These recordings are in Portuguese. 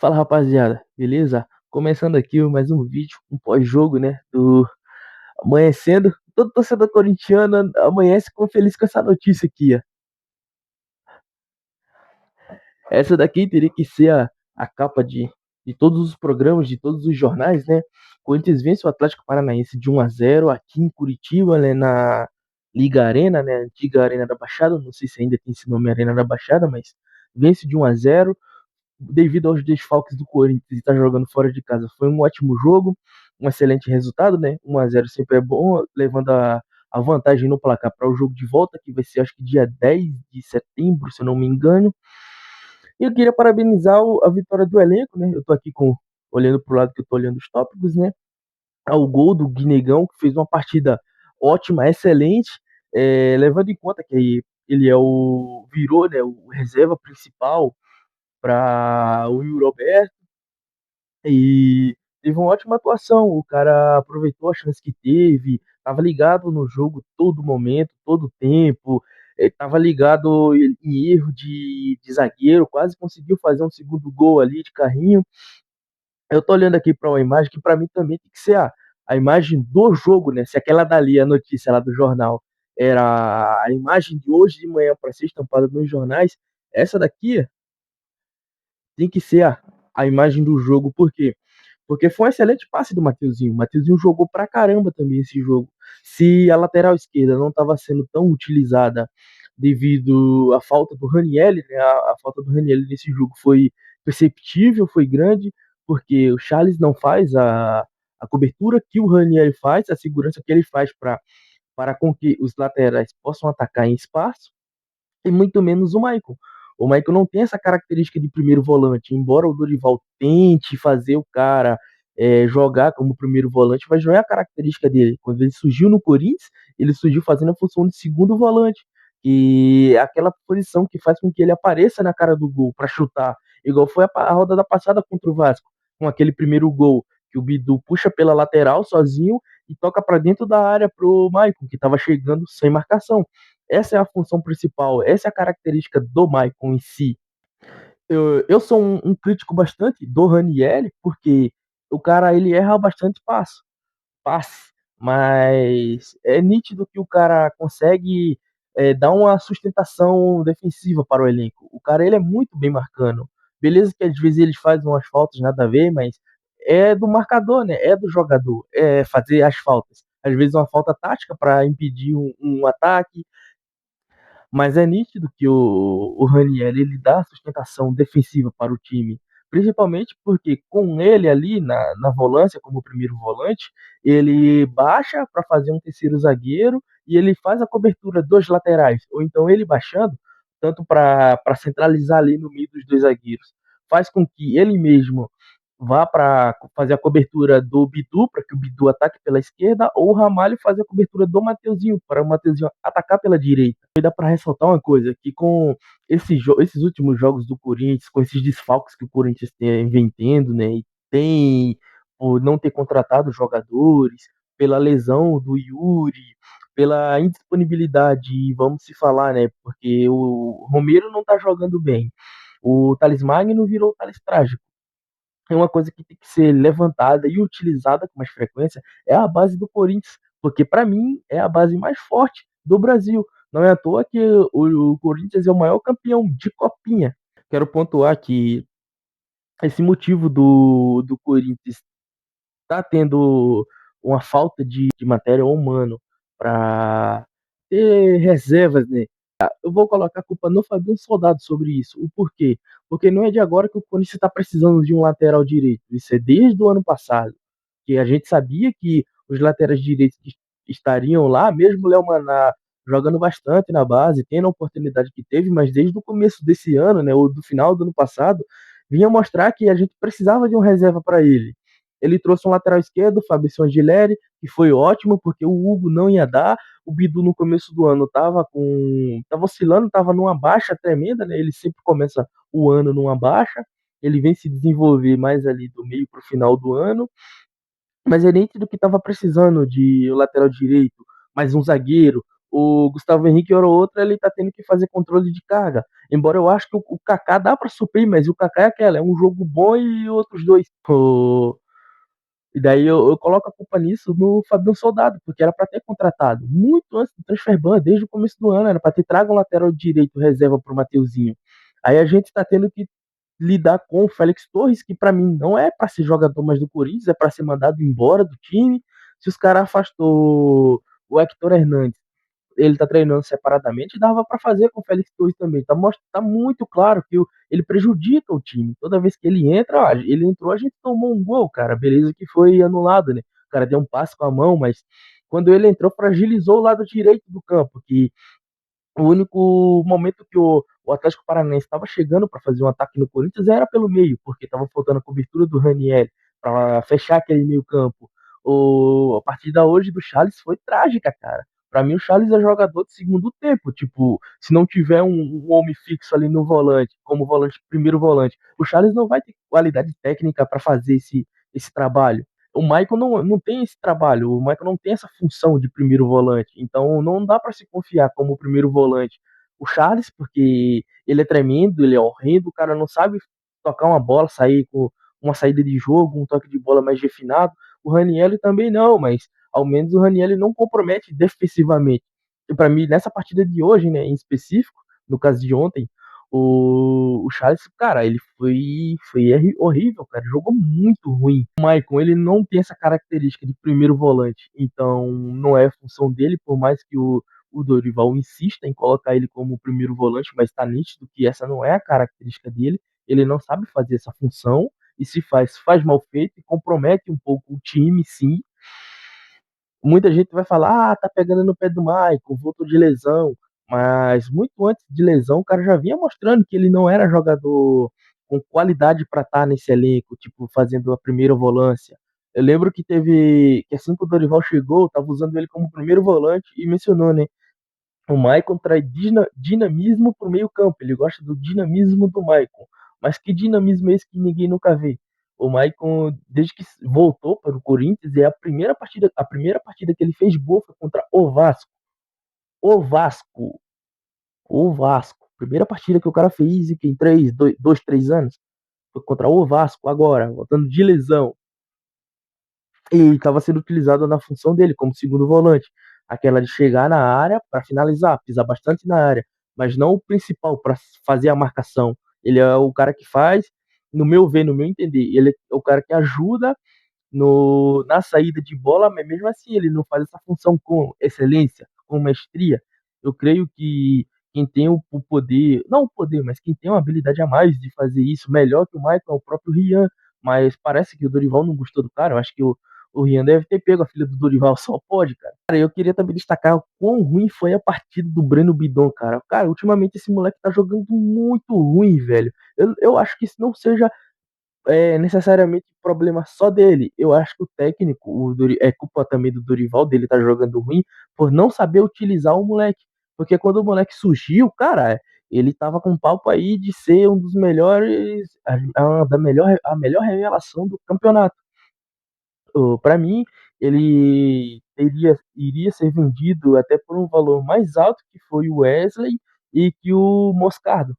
Fala rapaziada, beleza? Começando aqui mais um vídeo, um pós-jogo, né? Do amanhecendo. Todo torcedor corintiano amanhece com feliz com essa notícia aqui, ó. Essa daqui teria que ser a capa de todos os programas, de todos os jornais, né? Corinthians vence o Atlético Paranaense de 1-0 aqui em Curitiba, né? Na Liga Arena, né? Antiga Arena da Baixada. Não sei se ainda tem esse nome Arena da Baixada, mas vence de 1-0 devido aos desfalques do Corinthians e estar jogando fora de casa. Foi um ótimo jogo, um excelente resultado, né? 1-0 sempre é bom, levando a vantagem no placar para o jogo de volta, que vai ser acho que dia 10 de setembro, se eu não me engano. E eu queria parabenizar a vitória do elenco, né? Eu tô aqui olhando pro lado que eu tô olhando os tópicos, né? Ao gol do Guinegão, que fez uma partida ótima, excelente, levando em conta que ele virou, né, o reserva principal para o Yuri Alberto e teve uma ótima atuação. O cara aproveitou a chance que teve, estava ligado no jogo todo momento, todo tempo, estava ligado em erro de zagueiro, quase conseguiu fazer um segundo gol ali de carrinho. Eu tô olhando aqui para uma imagem que para mim também tem que ser a imagem do jogo, né? Se aquela dali, a notícia lá do jornal, era a imagem de hoje de manhã para ser estampada nos jornais, essa daqui tem que ser a imagem do jogo. Por quê? Porque foi um excelente passe do Mateuzinho. O Mateuzinho jogou pra caramba também esse jogo. Se a lateral esquerda não estava sendo tão utilizada devido à falta do Raniel, né? A falta do Raniel nesse jogo foi perceptível, foi grande, porque o Charles não faz a cobertura que o Raniel faz, a segurança que ele faz para com que os laterais possam atacar em espaço e muito menos o Maicon. O Maicon não tem essa característica de primeiro volante, embora o Dorival tente fazer o cara jogar como primeiro volante, mas não é a característica dele. Quando ele surgiu no Corinthians, ele surgiu fazendo a função de segundo volante, e é aquela posição que faz com que ele apareça na cara do gol para chutar, igual foi a rodada passada contra o Vasco, com aquele primeiro gol que o Bidu puxa pela lateral sozinho e toca para dentro da área pro Maicon, que estava chegando sem marcação. Essa é a função principal, essa é a característica do Maicon em si. Eu sou um crítico bastante do Ranieri, porque o cara ele erra bastante passe, mas é nítido que o cara consegue dar uma sustentação defensiva para o elenco. O cara ele é muito bem marcando. Beleza que às vezes ele faz umas faltas nada a ver, mas é do marcador, né? É do jogador, é fazer as faltas. Às vezes uma falta tática para impedir um ataque, mas é nítido que o Raniel ele dá sustentação defensiva para o time, principalmente porque com ele ali na volância, como primeiro volante, ele baixa para fazer um terceiro zagueiro e ele faz a cobertura dos laterais, ou então ele baixando, tanto para centralizar ali no meio dos dois zagueiros, faz com que ele mesmo vá para fazer a cobertura do Bidu, para que o Bidu ataque pela esquerda, ou o Ramalho fazer a cobertura do Mateuzinho, para o Mateuzinho atacar pela direita. E dá para ressaltar uma coisa, que com esses últimos jogos do Corinthians, com esses desfalques que o Corinthians vem tendo, né, e tem por não ter contratado jogadores, pela lesão do Yuri, pela indisponibilidade, vamos se falar, né, porque o Romero não tá jogando bem, o Thales Magno virou o Thales Trágico. É uma coisa que tem que ser levantada e utilizada com mais frequência, é a base do Corinthians, porque para mim é a base mais forte do Brasil. Não é à toa que o Corinthians é o maior campeão de copinha. Quero pontuar que esse motivo do Corinthians tá tendo uma falta de material humano para ter reservas, né? Eu vou colocar a culpa no Fabinho Soldado sobre isso. O porquê? Porque não é de agora que o Corinthians está precisando de um lateral direito. Isso é desde o ano passado. Que a gente sabia que os laterais direitos que estariam lá, mesmo o Léo Maná jogando bastante na base, tendo a oportunidade que teve, mas desde o começo desse ano, né, ou do final do ano passado, vinha mostrar que a gente precisava de um reserva para ele. Ele trouxe um lateral esquerdo, o Fabrício Angileri, que foi ótimo, porque o Hugo não ia dar. O Bidu no começo do ano tava oscilando, tava numa baixa tremenda, né? Ele sempre começa o ano numa baixa, ele vem se desenvolver mais ali do meio para o final do ano, mas é nítido que estava precisando de um lateral direito, mais um zagueiro, O Gustavo Henrique, hora ou outra, ele tá tendo que fazer controle de carga. Embora eu acho que o Kaká dá pra suprir, mas o Kaká é aquela, é um jogo bom e outros dois. E daí eu coloco a culpa nisso no Fabião Soldado, porque era para ter contratado muito antes do transfer ban, desde o começo do ano, era para ter trago um lateral direito reserva pro Mateuzinho. Aí a gente tá tendo que lidar com o Félix Torres, que para mim não é para ser jogador mais do Corinthians, é para ser mandado embora do time. Se os caras afastou o Hector Hernandes, ele tá treinando separadamente, dava para fazer com o Félix Torres também. Tá muito claro que ele prejudica o time. Toda vez que ele entra, ó, ele entrou, a gente tomou um gol, cara. Beleza que foi anulado, né? O cara deu um passe com a mão, mas quando ele entrou, fragilizou o lado direito do campo, que o único momento que o Atlético Paranaense estava chegando para fazer um ataque no Corinthians era pelo meio, porque estava faltando a cobertura do Raniel para fechar aquele meio campo. A partida hoje do Charles foi trágica, cara. Para mim, o Charles é jogador de segundo tempo. Tipo, se não tiver um homem fixo ali no volante, como volante, primeiro volante, o Charles não vai ter qualidade técnica para fazer esse trabalho. O Michael não tem esse trabalho, o Michael não tem essa função de primeiro volante, então não dá para se confiar como primeiro volante. O Charles, porque ele é tremendo, ele é horrendo, o cara não sabe tocar uma bola, sair com uma saída de jogo, um toque de bola mais refinado. O Raniel também não, mas ao menos o Raniel não compromete defensivamente. E para mim, nessa partida de hoje, né, em específico, no caso de ontem, o Charles, cara, ele foi horrível, cara. Jogou muito ruim. O Maicon, ele não tem essa característica de primeiro volante. Então, não é função dele, por mais que o Dorival insista em colocar ele como primeiro volante, mas tá nítido que essa não é a característica dele. Ele não sabe fazer essa função. E se faz, faz mal feito e compromete um pouco o time, sim. Muita gente vai falar, tá pegando no pé do Michael, voltou de lesão. Mas muito antes de lesão, o cara já vinha mostrando que ele não era jogador com qualidade para estar nesse elenco, tipo, fazendo a primeira volância. Eu lembro que teve, que assim que o Dorival chegou, tava usando ele como primeiro volante e mencionou, né? O Maicon traz dinamismo pro meio campo. Ele gosta do dinamismo do Maicon. Mas que dinamismo é esse que ninguém nunca vê? O Maicon, desde que voltou para o Corinthians, é a primeira partida que ele fez boa foi contra o Vasco. O Vasco. O Vasco. Primeira partida que o cara fez em 3 anos. Foi contra o Vasco agora, voltando de lesão. E estava sendo utilizado na função dele como segundo volante, aquela de chegar na área para finalizar, pisar bastante na área, mas não o principal para fazer a marcação. Ele é o cara que faz, no meu ver, no meu entender, ele é o cara que ajuda na saída de bola, mas mesmo assim ele não faz essa função com excelência, com mestria. Eu creio que quem tem o poder, não o poder, mas quem tem uma habilidade a mais de fazer isso melhor que o Michael é o próprio Rian, mas parece que o Dorival não gostou do cara. Eu acho que o Rian deve ter pego a filha do Dorival, só pode, cara. Cara, eu queria também destacar o quão ruim foi a partida do Breno Bidon, cara. Cara, ultimamente esse moleque tá jogando muito ruim, velho. Eu acho que isso não seja necessariamente problema só dele. Eu acho que o técnico, é culpa também do Dorival, dele tá jogando ruim, por não saber utilizar o moleque. Porque quando o moleque surgiu, cara, ele tava com papo aí de ser um dos melhores, a melhor revelação do campeonato. Para mim, ele iria ser vendido até por um valor mais alto que foi o Wesley e que o Moscardo.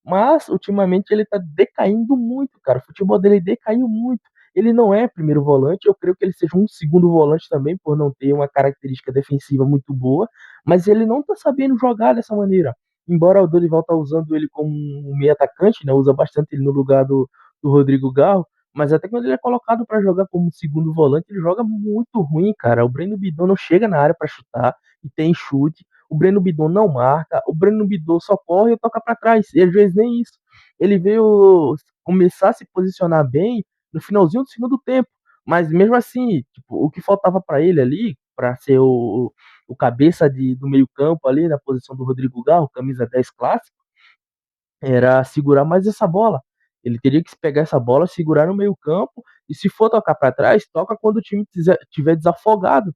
Mas, ultimamente, ele tá decaindo muito, cara. O futebol dele decaiu muito. Ele não é primeiro volante, eu creio que ele seja um segundo volante também, por não ter uma característica defensiva muito boa, mas ele não tá sabendo jogar dessa maneira. Embora o Dorival tá usando ele como um meio atacante, né? Usa bastante ele no lugar do Rodrigo Garro, mas até quando ele é colocado para jogar como segundo volante, ele joga muito ruim, cara. O Breno Bidon não chega na área para chutar e tem chute. O Breno Bidon não marca, o Breno Bidon só corre e toca para trás. E às vezes nem isso. Ele veio começar a se posicionar bem no finalzinho do segundo tempo. Mas mesmo assim, tipo, o que faltava para ele ali, para ser o cabeça do meio-campo ali na posição do Rodrigo Garro, camisa 10 clássico, era segurar mais essa bola. Ele teria que pegar essa bola, segurar no meio-campo e se for tocar para trás, toca quando o time tiver desafogado.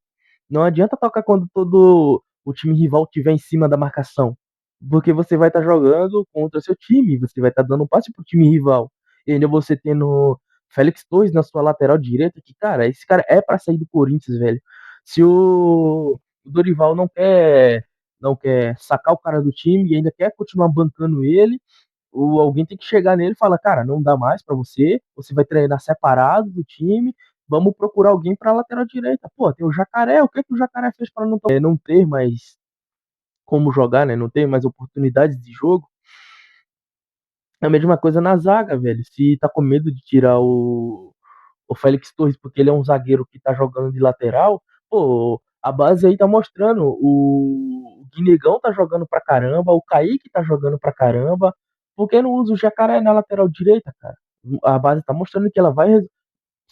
Não adianta tocar quando todo o time rival estiver em cima da marcação, porque você vai estar jogando contra seu time, você vai estar dando um passe pro time rival. E ainda você tendo Félix Torres na sua lateral direita, que, cara, esse cara é para sair do Corinthians, velho. Se o o Dorival não quer sacar o cara do time e ainda quer continuar bancando ele, ou alguém tem que chegar nele e falar, cara, não dá mais pra você, você vai treinar separado do time, vamos procurar alguém pra lateral direita. Pô, tem o Jacaré, o que que o Jacaré fez pra não ter mais como jogar, né? Não ter mais oportunidades de jogo? É a mesma coisa na zaga, velho. Se tá com medo de tirar o Félix Torres porque ele é um zagueiro que tá jogando de lateral, pô, a base aí tá mostrando. O Guinegão tá jogando pra caramba, o Kaique tá jogando pra caramba. Por que não usa o Jacaré na lateral direita, cara? A base tá mostrando que ela vai.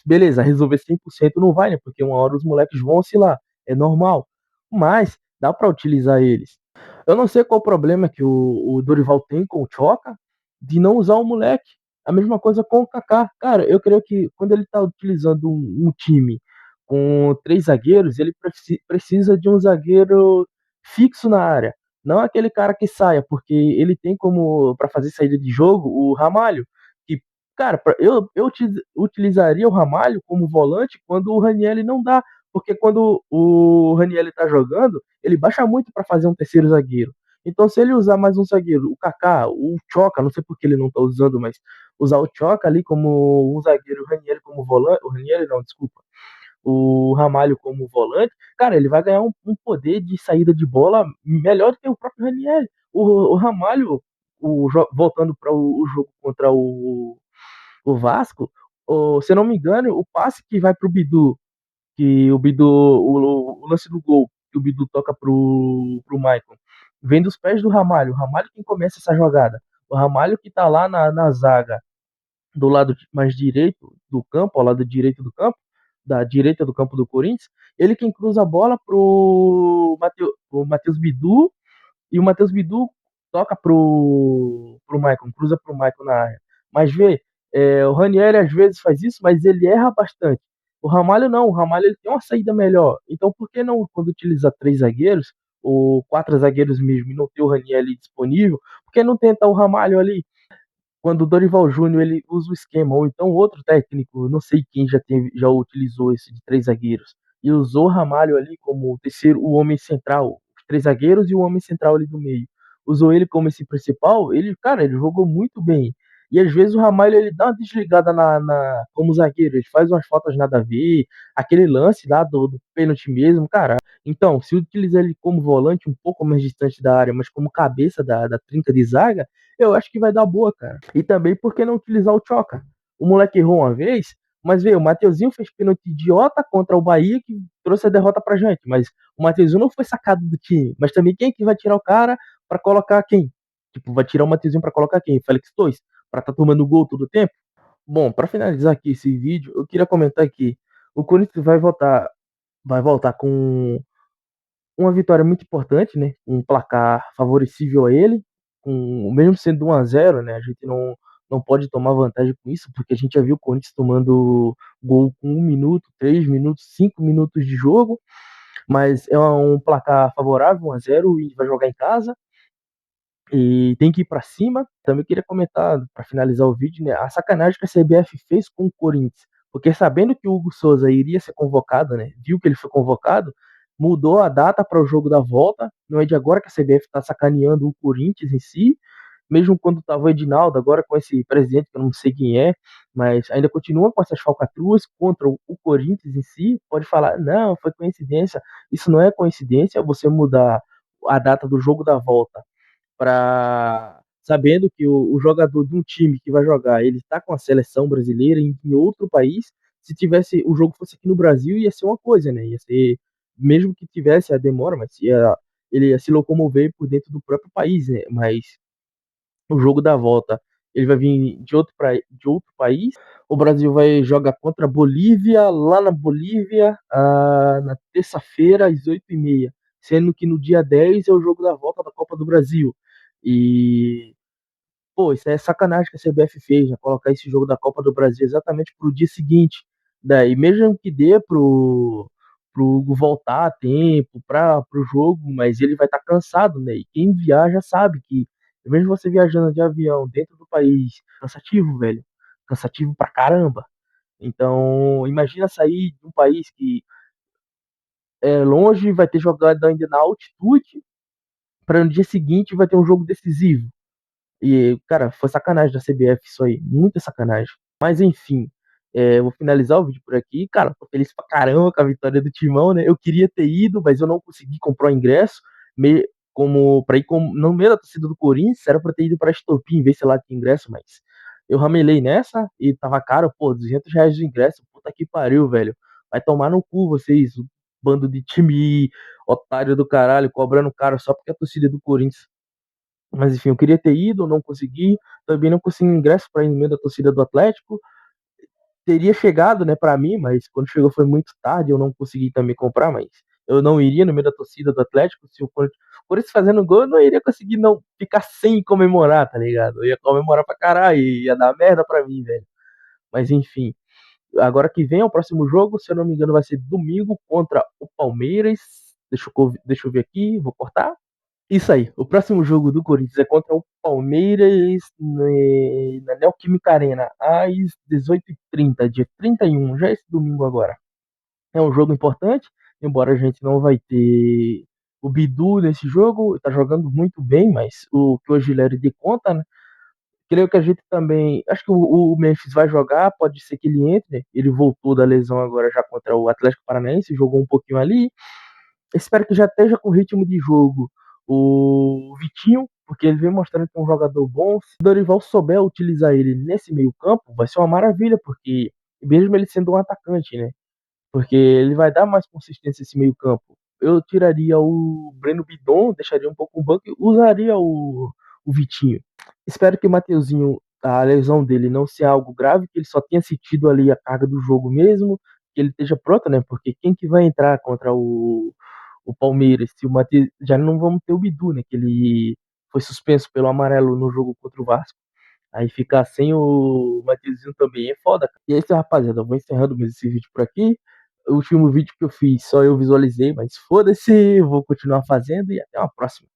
Beleza, resolver 100% não vai, né? Porque uma hora os moleques vão oscilar. É normal. Mas dá pra utilizar eles. Eu não sei qual o problema que o Dorival tem com o Choca de não usar o moleque. A mesma coisa com o Kaká. Cara, eu creio que quando ele tá utilizando um time com três zagueiros, ele precisa de um zagueiro fixo na área. Não aquele cara que saia, porque ele tem como, para fazer saída de jogo, o Ramalho. Que, cara, eu utilizaria o Ramalho como volante quando o Ranieri não dá. Porque quando o Ranieri tá jogando, ele baixa muito para fazer um terceiro zagueiro. Então, se ele usar mais um zagueiro, o Kaká, o Choca, não sei por que ele não tá usando, mas usar o Choca ali como um zagueiro, o Ranieri como volante, o Ranieri não, desculpa, o Ramalho como volante, cara, ele vai ganhar um poder de saída de bola melhor do que o próprio Ranieri. O Ramalho, voltando para o jogo contra o Vasco, se eu não me engano, o passe que vai pro Bidu, que o Bidu, o lance do gol, que o Bidu toca pro Maicon, vem dos pés do Ramalho. O Ramalho quem começa essa jogada. O Ramalho que tá lá na zaga, do lado mais direito do campo, ao lado direito do campo, da direita do campo do Corinthians, ele quem cruza a bola pro Matheus Bidu e o Matheus Bidu toca pro Maicon, cruza pro Maicon na área. Mas vê, o Ranieri às vezes faz isso, mas ele erra bastante. O Ramalho não, o Ramalho ele tem uma saída melhor. Então por que não, quando utiliza três zagueiros, ou quatro zagueiros mesmo, e não ter o Ranieri disponível, por que não tenta o Ramalho ali? Quando o Dorival Júnior ele usa o esquema, ou então outro técnico, não sei quem já utilizou esse de três zagueiros, e usou o Ramalho ali como o terceiro, o homem central, os três zagueiros e o homem central ali do meio. Usou ele como esse principal, ele, cara, ele jogou muito bem. E às vezes o Ramalho ele dá uma desligada como zagueiro, ele faz umas faltas nada a ver, aquele lance lá do pênalti mesmo, cara. Então, se utilizar ele como volante um pouco mais distante da área, mas como cabeça da trinca de zaga, eu acho que vai dar boa, cara. E também por que não utilizar o Choca? O moleque errou uma vez, mas veio, o Mateuzinho fez pênalti idiota contra o Bahia que trouxe a derrota pra gente. Mas o Mateuzinho não foi sacado do time. Mas também quem que vai tirar o cara pra colocar quem? Tipo, vai tirar o Mateuzinho pra colocar quem? Félix Torres? Pra tá tomando gol todo o tempo? Bom, pra finalizar aqui esse vídeo, eu queria comentar aqui. O Corinthians vai voltar com uma vitória muito importante, né? Um placar favorecível a ele, mesmo sendo 1-0, né? A gente não pode tomar vantagem com isso, porque a gente já viu o Corinthians tomando gol com 1 minuto, 3 minutos, 5 minutos de jogo, mas é um placar favorável, 1-0, e vai jogar em casa e tem que ir para cima. Também queria comentar, para finalizar o vídeo, né, a sacanagem que a CBF fez com o Corinthians, porque sabendo que o Hugo Souza iria ser convocado, né, viu que ele foi convocado, mudou a data para o jogo da volta. Não é de agora que a CBF está sacaneando o Corinthians em si, mesmo quando estava o Edinaldo, agora com esse presidente que eu não sei quem é, mas ainda continua com essas falcatruas contra o Corinthians em si. Pode falar, não, foi coincidência. Isso não é coincidência, você mudar a data do jogo da volta para sabendo que o jogador de um time que vai jogar, ele está com a seleção brasileira em outro país. Se tivesse o jogo fosse aqui no Brasil, ia ser uma coisa, né? Ia ser mesmo que tivesse a demora, mas ele ia se locomover por dentro do próprio país, né? Mas o jogo da volta, ele vai vir de outro país. O Brasil vai jogar contra a Bolívia, lá na Bolívia, na terça-feira, às 8h30. Sendo que no dia 10 é o jogo da volta da Copa do Brasil. E, pô, isso é sacanagem que a CBF fez, né? Colocar esse jogo da Copa do Brasil exatamente pro dia seguinte. Daí, mesmo que dê pro Hugo voltar a tempo pro jogo, mas ele vai estar cansado, né? E quem viaja sabe que, mesmo você viajando de avião dentro do país, cansativo, velho. Cansativo pra caramba. Então, imagina sair de um país que longe, vai ter jogado ainda na altitude, para no dia seguinte vai ter um jogo decisivo. E, cara, foi sacanagem da CBF isso aí, muita sacanagem. Mas enfim, vou finalizar o vídeo por aqui. Cara, tô feliz pra caramba com a vitória do Timão, né? Eu queria ter ido, mas eu não consegui comprar o ingresso. Como para ir no meio da torcida do Corinthians, era pra ter ido pra Estopim, ver se lá tinha ingresso, mas eu ramelei nessa e tava caro, pô, R$ 200 de ingresso. Puta que pariu, velho. Vai tomar no cu vocês, o bando de time otário do caralho, cobrando caro só porque a torcida do Corinthians. Mas enfim, eu queria ter ido, não consegui. Também não consegui ingresso para ir no meio da torcida do Atlético. Teria chegado, né, para mim, mas quando chegou foi muito tarde, eu não consegui também comprar, mas eu não iria no meio da torcida do Atlético. Se o Corinthians fazendo gol, eu não iria conseguir não ficar sem comemorar, tá ligado? Eu ia comemorar pra caralho, ia dar merda pra mim, velho. Mas enfim, agora que vem é o próximo jogo, se eu não me engano, vai ser domingo contra o Palmeiras. Deixa eu ver aqui, vou cortar. Isso aí. O próximo jogo do Corinthians é contra o Palmeiras na Neoquímica Arena às 18h30, dia 31, já esse domingo agora. É um jogo importante, embora a gente não vai ter o Bidu nesse jogo, tá jogando muito bem, mas o que o Gileri de conta, né? Creio que a gente também. Acho que o Memphis vai jogar, pode ser que ele entre. Ele voltou da lesão agora já contra o Atlético Paranaense, jogou um pouquinho ali. Espero que já esteja com ritmo de jogo o Vitinho, porque ele vem mostrando que é um jogador bom. Se o Dorival souber utilizar ele nesse meio-campo, vai ser uma maravilha, porque mesmo ele sendo um atacante, né? Porque ele vai dar mais consistência esse meio-campo. Eu tiraria o Breno Bidon, deixaria um pouco o banco e usaria o Vitinho. Espero que o Mateuzinho, a lesão dele não seja algo grave, que ele só tenha sentido ali a carga do jogo mesmo, que ele esteja pronto, né? Porque quem que vai entrar contra o Palmeiras? Se o Mateus, já não vamos ter o Bidu, né? Que ele foi suspenso pelo amarelo no jogo contra o Vasco. Aí ficar sem o Mateuzinho também é foda, cara. E é isso, rapaziada. Eu vou encerrando mesmo esse vídeo por aqui. O último vídeo que eu fiz, só eu visualizei, mas foda-se, vou continuar fazendo e até uma próxima.